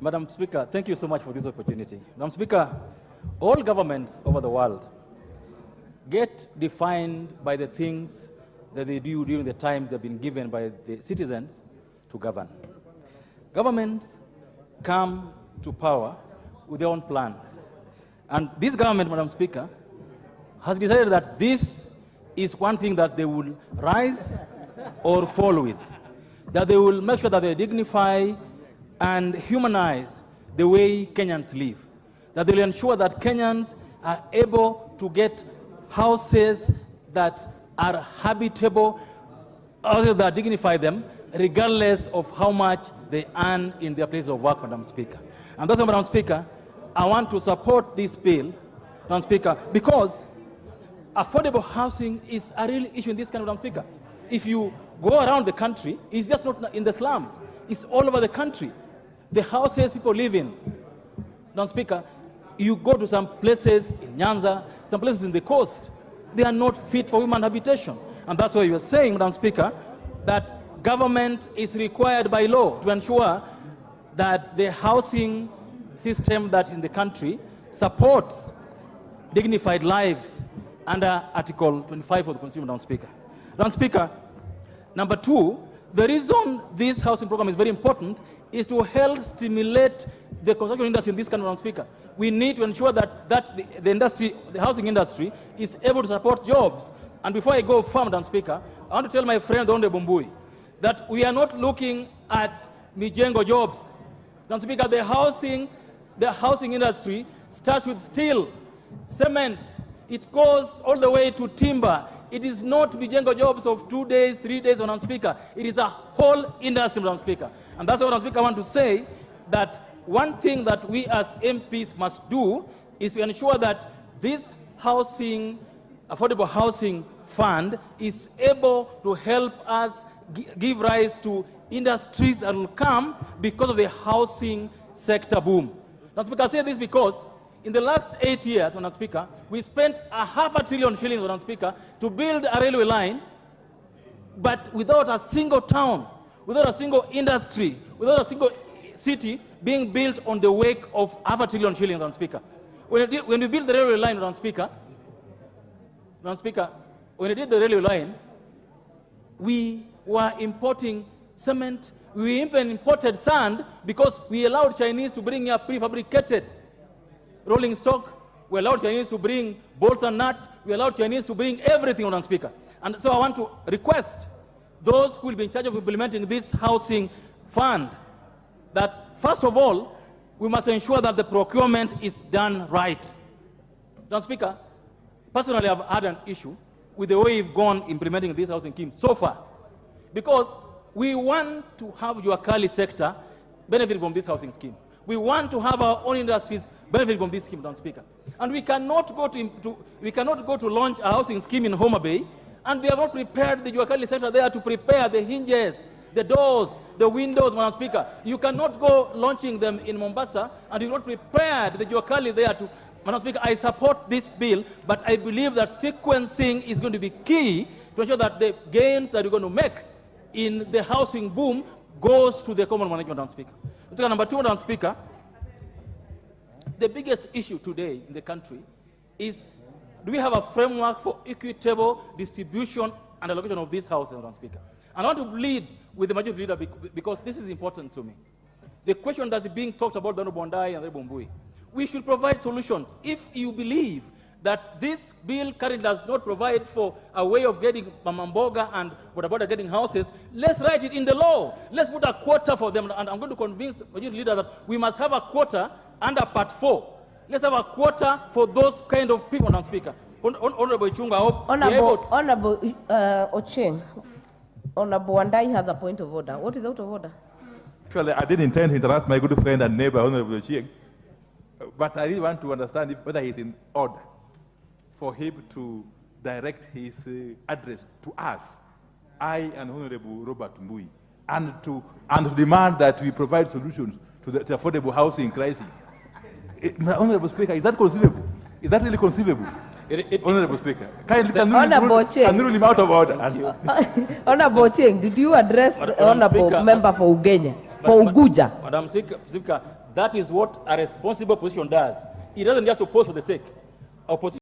Madam Speaker, thank you so much for this opportunity. Madam Speaker, all governments over the world get defined by the things that they do during the time they've been given by the citizens to govern. Governments come to power with their own plans. And this government, Madam Speaker, has decided that this is one thing that they will rise or fall with. That they will make sure that they dignify and humanize the way Kenyans live. That they will ensure that Kenyans are able to get houses that are habitable, houses that dignify them, regardless of how much they earn in their place of work, Madam Speaker. And that's why, Madam Speaker, I want to support this bill, Madam Speaker, because affordable housing is a real issue in this country, Madam Speaker. If you go around the country, it's just not in the slums. It's all over the country. The houses people live in, Madam Speaker, you go to some places in Nyanza, some places in the coast, they are not fit for human habitation. And that's why you are saying, Madam Speaker, that government is required by law to ensure that the housing system that's in the country supports dignified lives under Article 25 of the Constitution, Madam Speaker. Madam Speaker, number two, the reason this housing program is very important is to help stimulate the construction industry in this country, Madam Speaker. We need to ensure that the housing industry is able to support jobs. And before I go further, Madam Speaker, I want to tell my friend, Honorable Mbui, that we are not looking at mijengo jobs. Madam Speaker, the housing industry starts with steel, cement. It goes all the way to timber. It is not mijengo jobs of 2 days, 3 days, Madam Speaker. It is a whole industry, Madam Speaker. And that's what, Madam Speaker, I want to say, that one thing that we as MPs must do is to ensure that this affordable housing fund is able to help us give rise to industries that will come because of the housing sector boom. Madam Speaker, I say this because in the last 8 years, Madam Speaker, we spent 500 billion shillings, Madam Speaker, to build a railway line, but without a single town, without a single industry, without a single city being built on the wake of 500 billion shillings, Madam Speaker. When we built the railway line, Madam Speaker, when we did the railway line, we were importing cement, we even imported sand because we allowed Chinese to bring here prefabricated rolling stock. We allowed Chinese to bring bolts and nuts. We allowed Chinese to bring everything, Madam Speaker. And so I want to request those who will be in charge of implementing this housing fund that, first of all, we must ensure that the procurement is done right. Madam Speaker, personally, I've had an issue with the way we've gone implementing this housing scheme so far, because we want to have your Kali sector benefit from this housing scheme. We want to have our own industries benefit from this scheme, Madam Speaker. And we cannot go to launch a housing scheme in Homa Bay, and we have not prepared the Juakali sector there to prepare the hinges, the doors, the windows, Madam Speaker. You cannot go launching them in Mombasa, and you've not prepared the Juakali there to. Madam Speaker, I support this bill, but I believe that sequencing is going to be key to ensure that the gains that we're going to make in the housing boom goes to the common management, Madam Speaker. Number two, Madam Speaker, the biggest issue today in the country is, do we have a framework for equitable distribution and allocation of these houses, Madam Speaker? And I want to plead with the majority leader because this is important to me. The question that's being talked about by Wandayi and Mbui, we should provide solutions. If you believe that this bill currently does not provide for a way of getting Mamamboga and Bodaboda getting houses, let's write it in the law. Let's put a quota for them. And I'm going to convince the majority leader that we must have a quota under Part 4. Let's have a quota for those kind of people, Madam Speaker. Honorable Chunga, I hope Honorable Ochieng, Honorable Wandayi has a point of order. What is out of order? Actually, I didn't intend to interrupt my good friend and neighbor, Honorable Ochieng, but I really want to understand whether he's in order for him to direct his address to us, I and Honorable Robert Mbui, and to demand that we provide solutions to the affordable housing crisis. Honorable Speaker, is that conceivable? Is that really conceivable? Honorable Speaker, can you rule him out of order? Honorable Ochieng, did you address the honorable member for Ugenya, for Uguja? Madam Speaker, That is what a responsible opposition does. It doesn't just oppose for the sake. Opposition